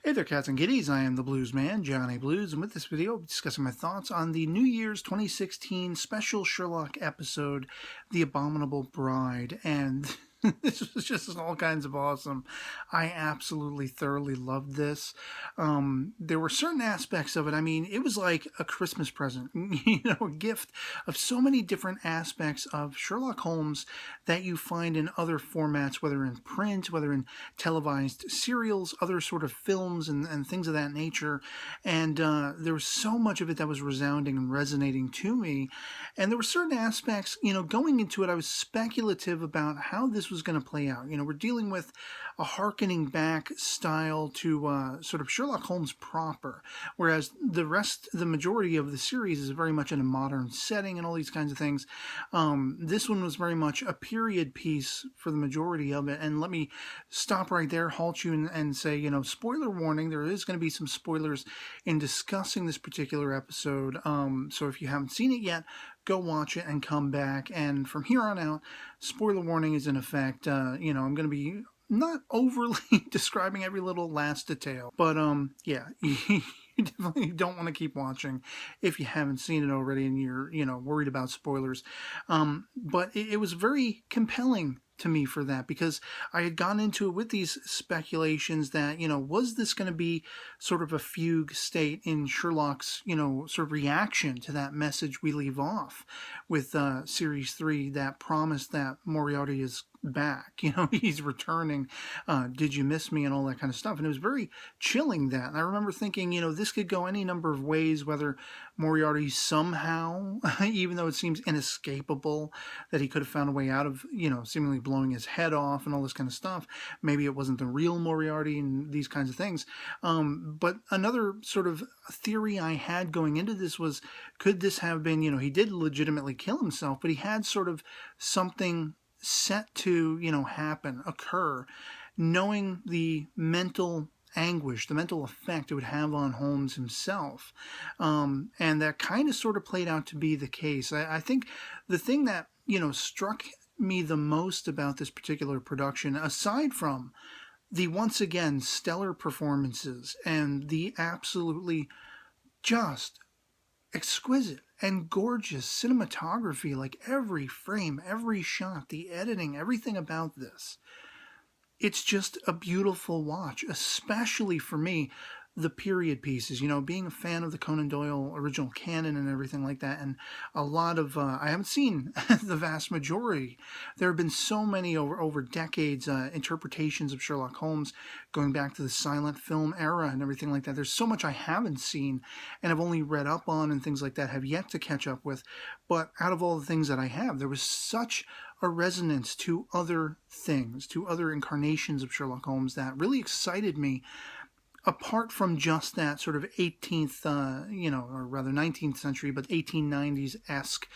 Hey there, cats and kitties. I am the Blues Man, Johnny Blues, and with this video, I'll be discussing my thoughts on the New Year's 2016 special Sherlock episode, The Abominable Bride. And this was just all kinds of awesome. I absolutely thoroughly loved this. There were certain aspects of it. I mean, it was like a Christmas present, a gift of so many different aspects of Sherlock Holmes that you find in other formats, whether in print, whether in televised serials, other sort of films and things of that nature. And there was so much of it that was resounding and resonating to me. And there were certain aspects, going into it, I was speculative about how this was going to play out. We're dealing with a harkening back style to sort of Sherlock Holmes proper, whereas the majority of the series is very much in a modern setting and all these kinds of things. This one was very much a period piece for the majority of it. And let me stop right there, halt you, and say, spoiler warning, there is going to be some spoilers in discussing this particular episode. So if you haven't seen it yet, go watch it and come back. And from here on out, spoiler warning is in effect. I'm going to be not overly describing every little last detail, but yeah, you definitely don't want to keep watching if you haven't seen it already and you're worried about spoilers. But it was very compelling to me for that, because I had gone into it with these speculations that, was this going to be sort of a fugue state in Sherlock's, sort of reaction to that message we leave off with Series 3 that promised that Moriarty is back, he's returning, did you miss me, and all that kind of stuff. And it was very chilling, that. And I remember thinking, this could go any number of ways, whether Moriarty somehow, even though it seems inescapable that he could have found a way out of, seemingly blowing his head off and all this kind of stuff. Maybe it wasn't the real Moriarty and these kinds of things. But another sort of theory I had going into this was, could this have been, he did legitimately kill himself, but he had sort of something set to, occur, knowing the mental anguish, the mental effect it would have on Holmes himself. And that kind of sort of played out to be the case. I think the thing that, struck me the most about this particular production, aside from the once again stellar performances and the absolutely just exquisite and gorgeous cinematography, like every frame, every shot, the editing, everything about this, it's just a beautiful watch, especially for me, the period pieces, being a fan of the Conan Doyle original canon and everything like that. And a lot of, I haven't seen the vast majority. There have been so many over decades, interpretations of Sherlock Holmes, going back to the silent film era and everything like that. There's so much I haven't seen and I've only read up on and things like that, have yet to catch up with. But out of all the things that I have, there was such a resonance to other things, to other incarnations of Sherlock Holmes that really excited me, apart from just that sort of 18th, or rather 19th century, but 1890s-esque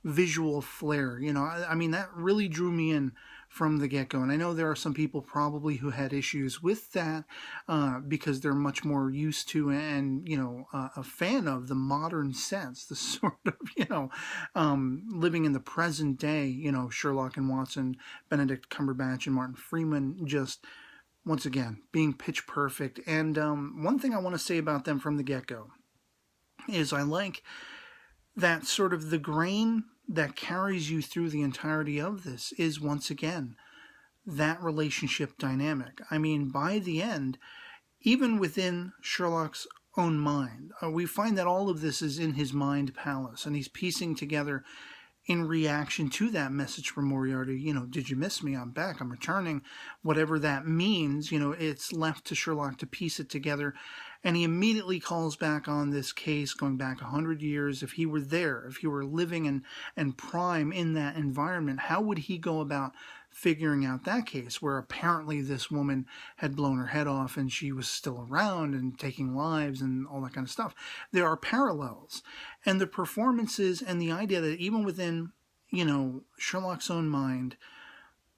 visual flair. I mean, that really drew me in from the get-go. And I know there are some people probably who had issues with that because they're much more used to and, a fan of the modern sense, the sort of, living in the present day, Sherlock and Watson, Benedict Cumberbatch and Martin Freeman, just once again, being pitch perfect. And one thing I want to say about them from the get-go is I like that sort of the grain that carries you through the entirety of this is, once again, that relationship dynamic. I mean, by the end, even within Sherlock's own mind, we find that all of this is in his mind palace, and he's piecing together in reaction to that message from Moriarty, did you miss me? I'm back, I'm returning. Whatever that means, it's left to Sherlock to piece it together. And he immediately calls back on this case going back 100 years. If he were there, if he were living and prime in that environment, how would he go about figuring out that case where apparently this woman had blown her head off and she was still around and taking lives and all that kind of stuff? There are parallels. And the performances and the idea that even within, Sherlock's own mind,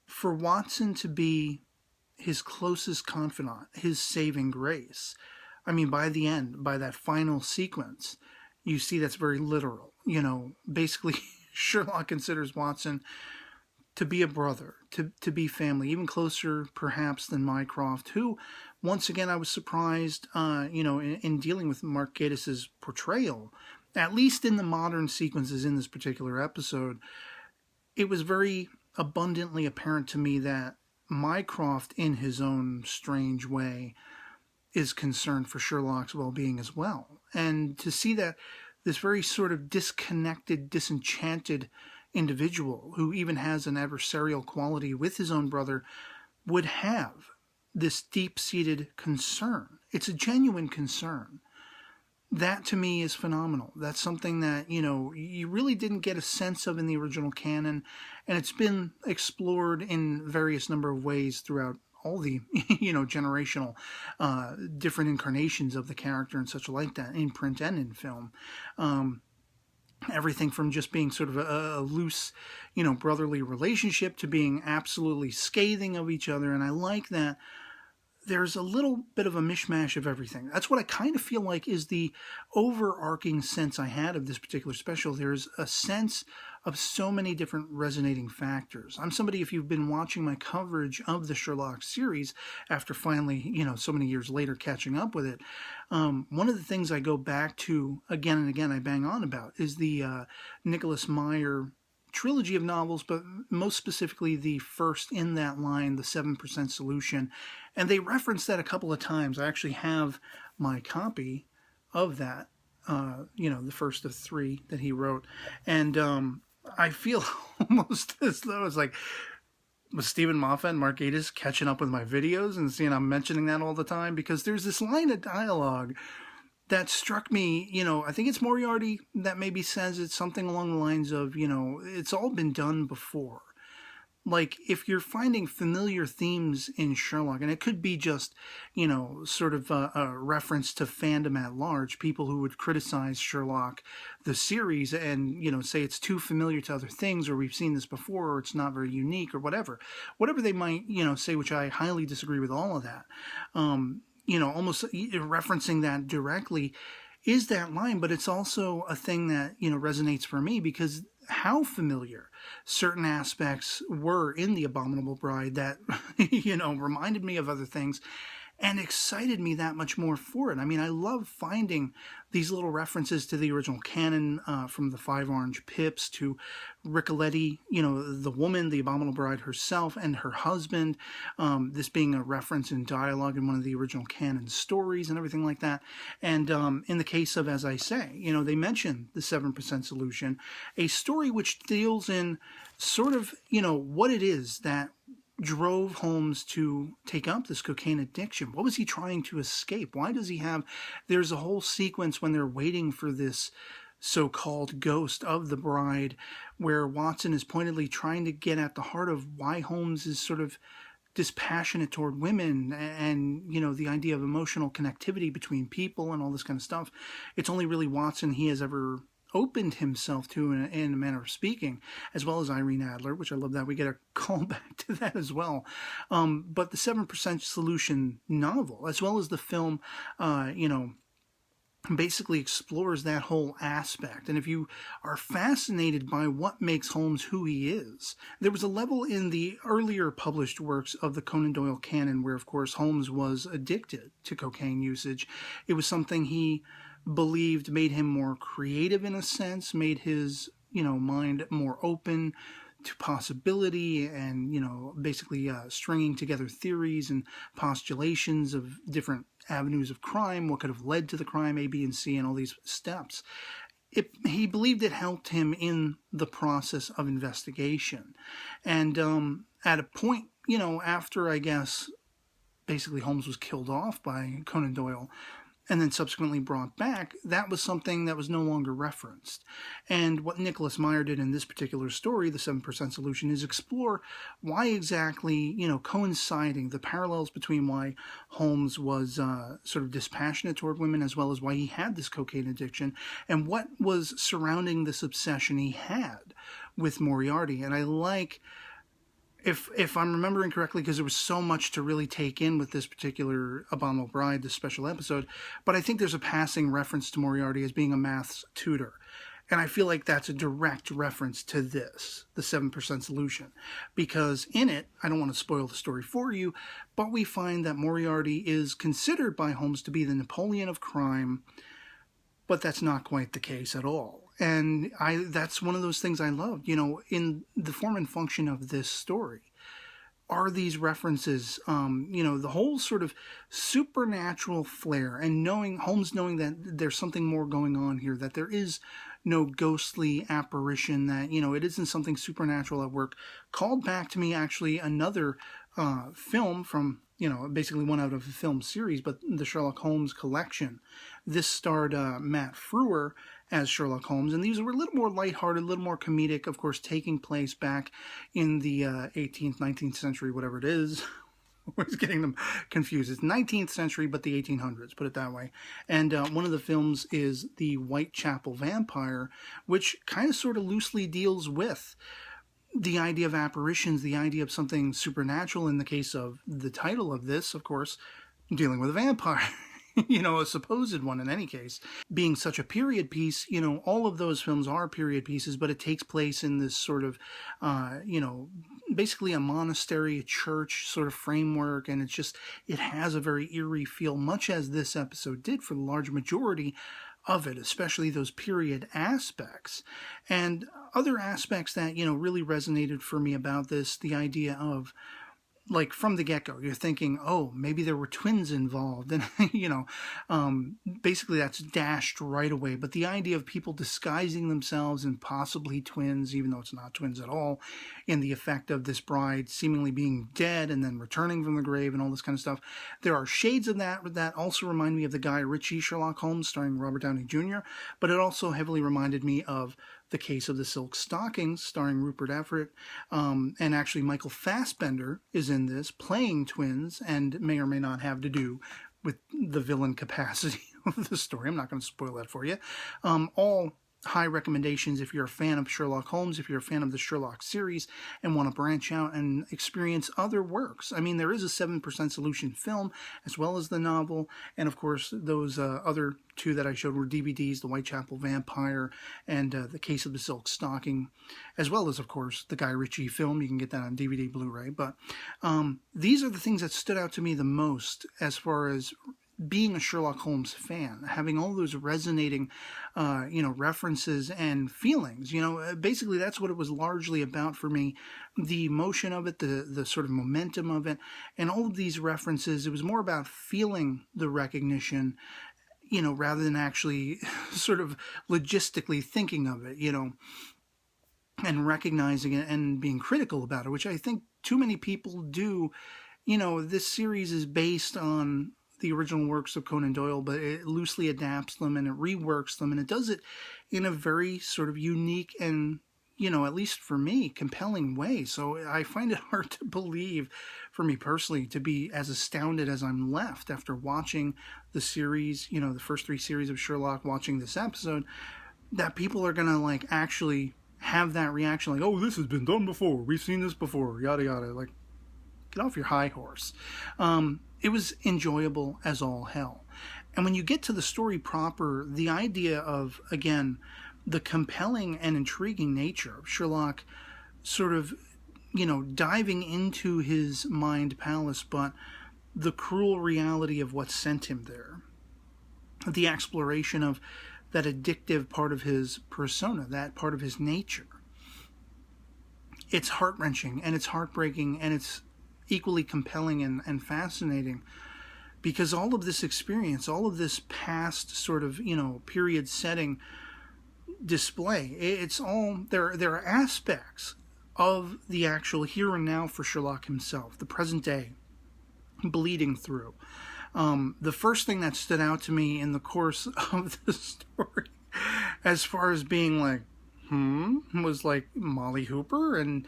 for Watson to be his closest confidant, his saving grace, I mean, by the end, by that final sequence, you see that's very literal. Basically, Sherlock considers Watson to be a brother, to be family, even closer perhaps than Mycroft, who, once again, I was surprised, in dealing with Mark Gatiss's portrayal, at least in the modern sequences in this particular episode. It was very abundantly apparent to me that Mycroft, in his own strange way, is concerned for Sherlock's well-being as well. And to see that this very sort of disconnected, disenchanted individual, who even has an adversarial quality with his own brother, would have this deep-seated concern. It's a genuine concern. That, to me, is phenomenal. That's something that, you really didn't get a sense of in the original canon, and it's been explored in various number of ways throughout all the, generational different incarnations of the character and such like that, in print and in film. Everything from just being sort of a loose, brotherly relationship to being absolutely scathing of each other, and I like that there's a little bit of a mishmash of everything. That's what I kind of feel like is the overarching sense I had of this particular special. There's a sense of so many different resonating factors. I'm somebody, if you've been watching my coverage of the Sherlock series after finally, so many years later catching up with it, one of the things I go back to again and again, I bang on about, is the Nicholas Meyer trilogy of novels, but most specifically the first in that line, the 7% Solution. And they reference that a couple of times. I actually have my copy of that, the first of 3 that he wrote. And I feel almost as though it's like, was Stephen Moffat and Mark Gatiss catching up with my videos and seeing I'm mentioning that all the time? Because there's this line of dialogue that struck me, I think it's Moriarty that maybe says it's something along the lines of, it's all been done before. Like, if you're finding familiar themes in Sherlock, and it could be just, sort of a reference to fandom at large, people who would criticize Sherlock, the series, and, say it's too familiar to other things, or we've seen this before, or it's not very unique, or whatever. Whatever they might, say, which I highly disagree with all of that. Almost referencing that directly is that line, but it's also a thing that, resonates for me, because how familiar certain aspects were in The Abominable Bride that, reminded me of other things and excited me that much more for it. I mean, I love finding these little references to the original canon, from the 5 Orange Pips to Ricoletti, the woman, the Abominable Bride herself, and her husband, this being a reference in dialogue in one of the original canon stories and everything like that. And in the case of, as I say, they mention the 7% Solution, a story which deals in sort of, what it is that drove Holmes to take up this cocaine addiction. What was he trying to escape? Why does he have... There's a whole sequence when they're waiting for this so-called ghost of the bride, where Watson is pointedly trying to get at the heart of why Holmes is sort of dispassionate toward women, and, the idea of emotional connectivity between people and all this kind of stuff. It's only really Watson he has ever opened himself to, in a manner of speaking, as well as Irene Adler, which I love that we get a call back to that as well. But the 7% Solution novel, as well as the film, basically explores that whole aspect. And if you are fascinated by what makes Holmes who he is, there was a level in the earlier published works of the Conan Doyle canon where, of course, Holmes was addicted to cocaine usage. It was something he believed made him more creative in a sense, made his, mind more open to possibility, and, basically stringing together theories and postulations of different avenues of crime, what could have led to the crime, A, B, and C, and all these steps. He believed it helped him in the process of investigation. And at a point, after, I guess, basically Holmes was killed off by Conan Doyle, and then subsequently brought back, that was something that was no longer referenced. And what Nicholas Meyer did in this particular story, the 7% Solution, is explore why exactly, coinciding the parallels between why Holmes was sort of dispassionate toward women, as well as why he had this cocaine addiction, and what was surrounding this obsession he had with Moriarty. And I like... If I'm remembering correctly, because there was so much to really take in with this particular Abominable Bride, this special episode, but I think there's a passing reference to Moriarty as being a maths tutor. And I feel like that's a direct reference to this, the 7% Solution, because in it, I don't want to spoil the story for you, but we find that Moriarty is considered by Holmes to be the Napoleon of crime, but that's not quite the case at all. And that's one of those things I loved, in the form and function of this story. Are these references, the whole sort of supernatural flair, and Holmes knowing that there's something more going on here, that there is no ghostly apparition, that, it isn't something supernatural at work, called back to me actually another film from, basically one out of a film series, but the Sherlock Holmes collection. This starred Matt Frewer as Sherlock Holmes, and these were a little more lighthearted, a little more comedic, of course, taking place back in the 18th, 19th century, whatever it is. I was getting them confused. It's 19th century, but the 1800s, put it that way. And one of the films is The Whitechapel Vampire, which kind of sort of loosely deals with the idea of apparitions, the idea of something supernatural, in the case of the title of this, of course, dealing with a vampire. A supposed one in any case. Being such a period piece, all of those films are period pieces, but it takes place in this sort of, basically a monastery, a church sort of framework, and it has a very eerie feel, much as this episode did for the large majority of it, especially those period aspects. And other aspects that, really resonated for me about this, the idea of, like, from the get-go, you're thinking, oh, maybe there were twins involved. And, basically that's dashed right away. But the idea of people disguising themselves and possibly twins, even though it's not twins at all, in the effect of this bride seemingly being dead and then returning from the grave and all this kind of stuff. There are shades of that also remind me of the Guy Ritchie Sherlock Holmes starring Robert Downey Jr., but it also heavily reminded me of The Case of the Silk Stockings, starring Rupert Everett, and actually Michael Fassbender is in this, playing twins, and may or may not have to do with the villain capacity of the story. I'm not going to spoil that for you. All high recommendations if you're a fan of Sherlock Holmes, if you're a fan of the Sherlock series, and want to branch out and experience other works. I mean, there is a 7% Solution film, as well as the novel, and of course, those other two that I showed were DVDs, The Whitechapel Vampire and The Case of the Silk Stocking, as well as, of course, the Guy Ritchie film. You can get that on DVD, Blu-ray. But these are the things that stood out to me the most as far as being a Sherlock Holmes fan, having all those resonating, references and feelings. Basically that's what it was largely about for me. The emotion of it, the sort of momentum of it, and all of these references, it was more about feeling the recognition, rather than actually sort of logistically thinking of it, and recognizing it and being critical about it, which I think too many people do. This series is based on the original works of Conan Doyle, but it loosely adapts them and it reworks them, and it does it in a very sort of unique and, at least for me, compelling way. So I find it hard to believe, for me personally, to be as astounded as I'm left after watching the series, the first 3 series of Sherlock, watching this episode, that people are gonna actually have that reaction, oh, this has been done before, we've seen this before, yada yada. Get off your high horse. It was enjoyable as all hell. And when you get to the story proper, the idea of, again, the compelling and intriguing nature of Sherlock sort of, diving into his mind palace, but the cruel reality of what sent him there. The exploration of that addictive part of his persona, that part of his nature. It's heart-wrenching, and it's heartbreaking, and it's equally compelling and fascinating, because all of this experience, all of this past sort of, period setting display, it's all, there are aspects of the actual here and now for Sherlock himself, the present day, bleeding through. The first thing that stood out to me in the course of the story, as far as being was Molly Hooper, and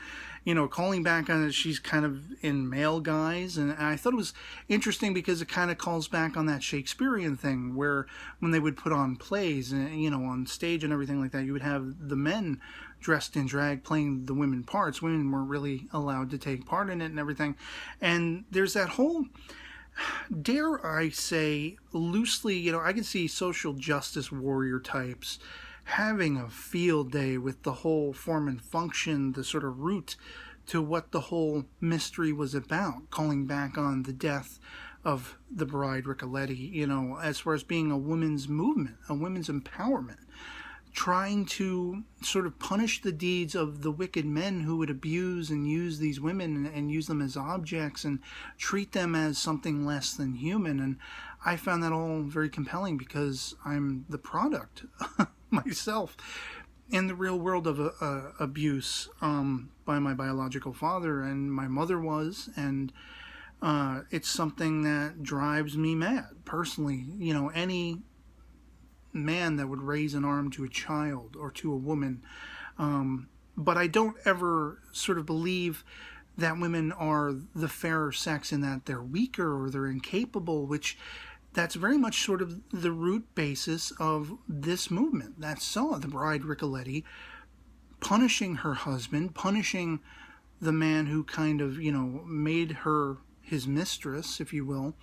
calling back on it, she's kind of in male guise, and I thought it was interesting because it kind of calls back on that Shakespearean thing where when they would put on plays and on stage and everything like that, you would have the men dressed in drag playing the women parts. Women weren't really allowed to take part in it and everything, and there's that whole, dare I say, loosely, I could see social justice warrior types having a field day with the whole form and function, the sort of root to what the whole mystery was about, calling back on the death of the bride Ricoletti, you know, as far as being a women's movement, a women's empowerment, trying to sort of punish the deeds of the wicked men who would abuse and use these women and use them as objects and treat them as something less than human. And I found that all very compelling because I'm the product myself in the real world of abuse by my biological father, and my mother was, and it's something that drives me mad personally. You know, any man that would raise an arm to a child or to a woman, but I don't ever sort of believe that women are the fairer sex in that they're weaker or they're incapable, which that's very much sort of the root basis of this movement that saw the bride Ricoletti punishing her husband, punishing the man who kind of, you know, made her his mistress, if you will,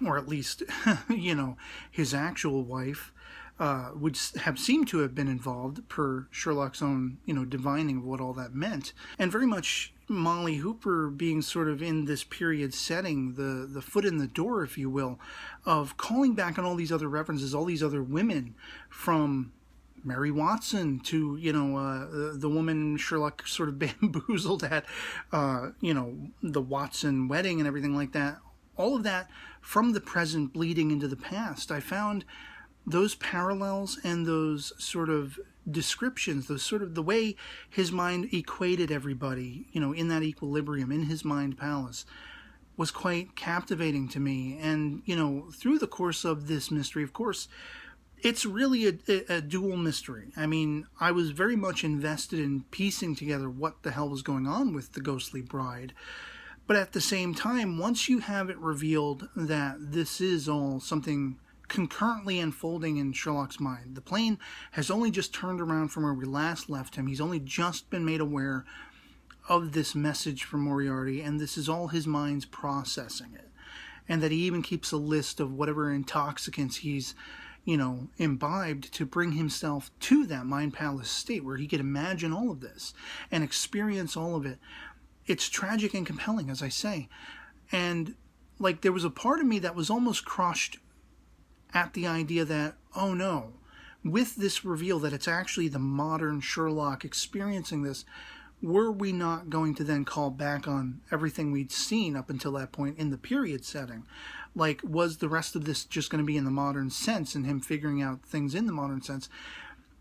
or at least, you know, his actual wife, would have seemed to have been involved per Sherlock's own, you know, divining of what all that meant. And very much Molly Hooper being sort of in this period setting, the foot in the door, if you will, of calling back on all these other references, all these other women, from Mary Watson to, you know, the woman Sherlock sort of bamboozled at, you know, the Watson wedding and everything like that. All of that from the present bleeding into the past. I found those parallels and those sort of descriptions, those sort of the way his mind equated everybody, you know, in that equilibrium, in his mind palace, was quite captivating to me. And, you know, through the course of this mystery, of course, it's really a dual mystery. I mean, I was very much invested in piecing together what the hell was going on with the ghostly bride. But at the same time, once you have it revealed that this is all something concurrently unfolding in Sherlock's mind, the plane has only just turned around from where we last left him. He's only just been made aware of this message from Moriarty, and this is all his mind's processing it. And that he even keeps a list of whatever intoxicants he's, you know, imbibed to bring himself to that mind palace state where he could imagine all of this and experience all of it. It's tragic and compelling, as I say. And, like, there was a part of me that was almost crushed at the idea that, oh no, with this reveal that it's actually the modern Sherlock experiencing this, were we not going to then call back on everything we'd seen up until that point in the period setting? Like, was the rest of this just going to be in the modern sense and him figuring out things in the modern sense?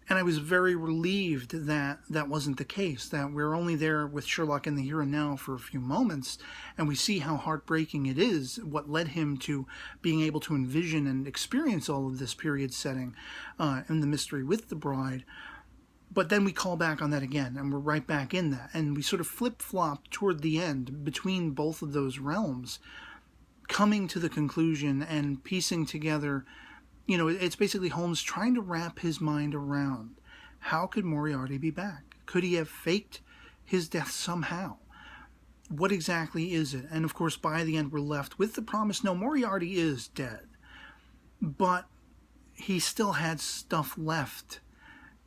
And I was very relieved that that wasn't the case, that we're only there with Sherlock in the here and now for a few moments, and we see how heartbreaking it is, what led him to being able to envision and experience all of this period setting and the mystery with the bride. But then we call back on that again, and we're right back in that, and we sort of flip-flop toward the end between both of those realms, coming to the conclusion and piecing together. You know, it's basically Holmes trying to wrap his mind around, how could Moriarty be back? Could he have faked his death somehow? What exactly is it? And of course, by the end, we're left with the promise, no, Moriarty is dead. But he still had stuff left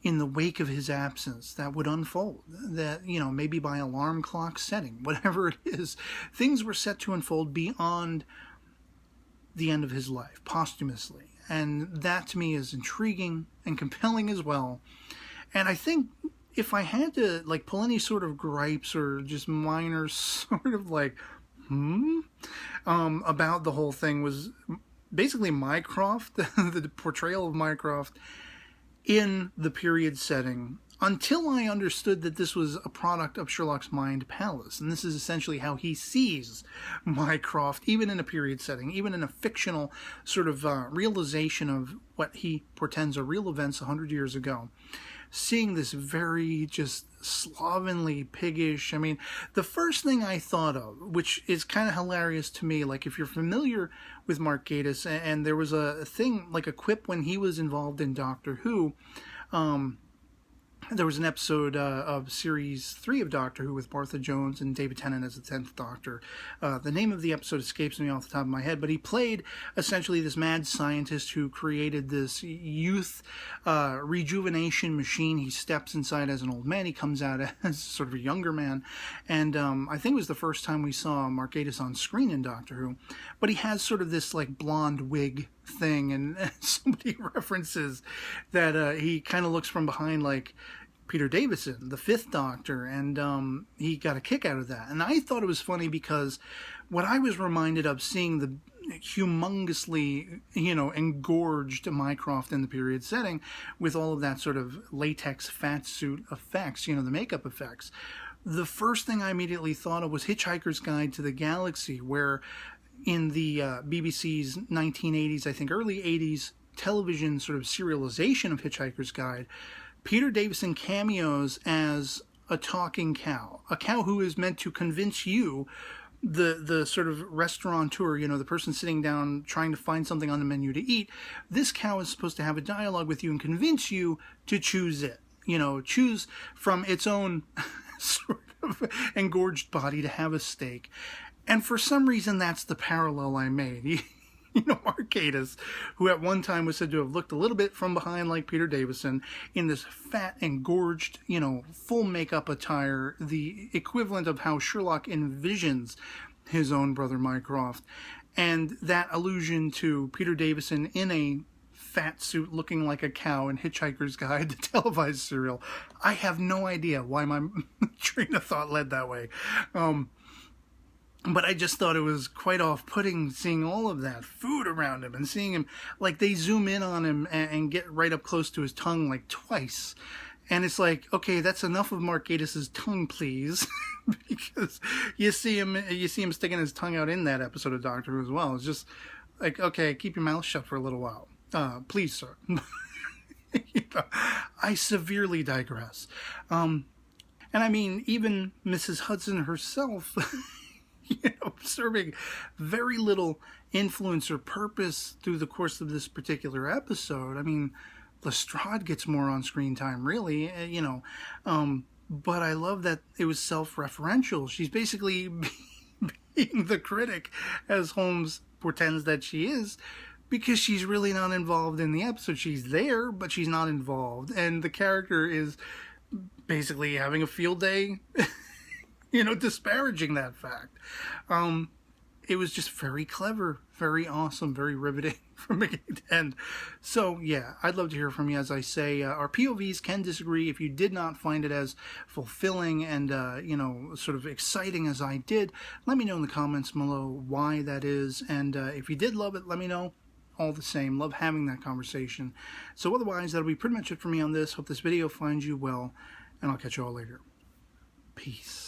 in the wake of his absence that would unfold. That, you know, maybe by alarm clock setting, whatever it is, things were set to unfold beyond the end of his life, posthumously. And that to me is intriguing and compelling as well. And I think if I had to like pull any sort of gripes or just minor sort of like, about the whole thing, was basically Mycroft, the portrayal of Mycroft in the period setting, until I understood that this was a product of Sherlock's mind palace. And this is essentially how he sees Mycroft, even in a period setting, even in a fictional sort of realization of what he portends are real events 100 years ago. Seeing this very just slovenly, piggish, I mean, the first thing I thought of, which is kind of hilarious to me, like if you're familiar with Mark Gatiss, and there was a thing, like a quip when he was involved in Doctor Who, there was an episode of Series 3 of Doctor Who with Martha Jones and David Tennant as the 10th Doctor. The name of the episode escapes me off the top of my head, but he played essentially this mad scientist who created this youth rejuvenation machine. He steps inside as an old man. He comes out as sort of a younger man. And I think it was the first time we saw Mark Gatiss on screen in Doctor Who. But he has sort of this like blonde wig thing, and somebody references that he kind of looks from behind like Peter Davison, the 5th Doctor, and he got a kick out of that. And I thought it was funny because what I was reminded of seeing the humongously, engorged Mycroft in the period setting with all of that sort of latex fat suit effects, the makeup effects. The first thing I immediately thought of was Hitchhiker's Guide to the Galaxy, where in the BBC's 1980s, I think early 80s television sort of serialization of Hitchhiker's Guide, Peter Davison cameos as a talking cow, a cow who is meant to convince you, the sort of restaurateur, the person sitting down trying to find something on the menu to eat. This cow is supposed to have a dialogue with you and convince you to choose it, choose from its own sort of engorged body to have a steak. And for some reason, that's the parallel I made. Mark Gatiss, who at one time was said to have looked a little bit from behind like Peter Davison, in this fat, engorged, full makeup attire, the equivalent of how Sherlock envisions his own brother Mycroft. And that allusion to Peter Davison in a fat suit looking like a cow in Hitchhiker's Guide to televised serial. I have no idea why my train of thought led that way. But I just thought it was quite off-putting seeing all of that food around him and seeing him, like they zoom in on him and get right up close to his tongue like twice. And it's like, okay, that's enough of Mark Gatiss's tongue, please. Because you see him sticking his tongue out in that episode of Doctor Who as well. It's just like, okay, keep your mouth shut for a little while. Please, sir. I severely digress. And I mean, even Mrs. Hudson herself... serving very little influence or purpose through the course of this particular episode. I mean, Lestrade gets more on screen time, really, but I love that it was self-referential. She's basically being the critic, as Holmes pretends that she is, because she's really not involved in the episode. She's there, but she's not involved, and the character is basically having a field day disparaging that fact. It was just very clever, very awesome, very riveting from beginning to end. So, yeah, I'd love to hear from you. As I say, our POVs can disagree. If you did not find it as fulfilling and, sort of exciting as I did, let me know in the comments below why that is. And if you did love it, let me know. All the same, love having that conversation. So otherwise, that'll be pretty much it for me on this. Hope this video finds you well, and I'll catch you all later. Peace.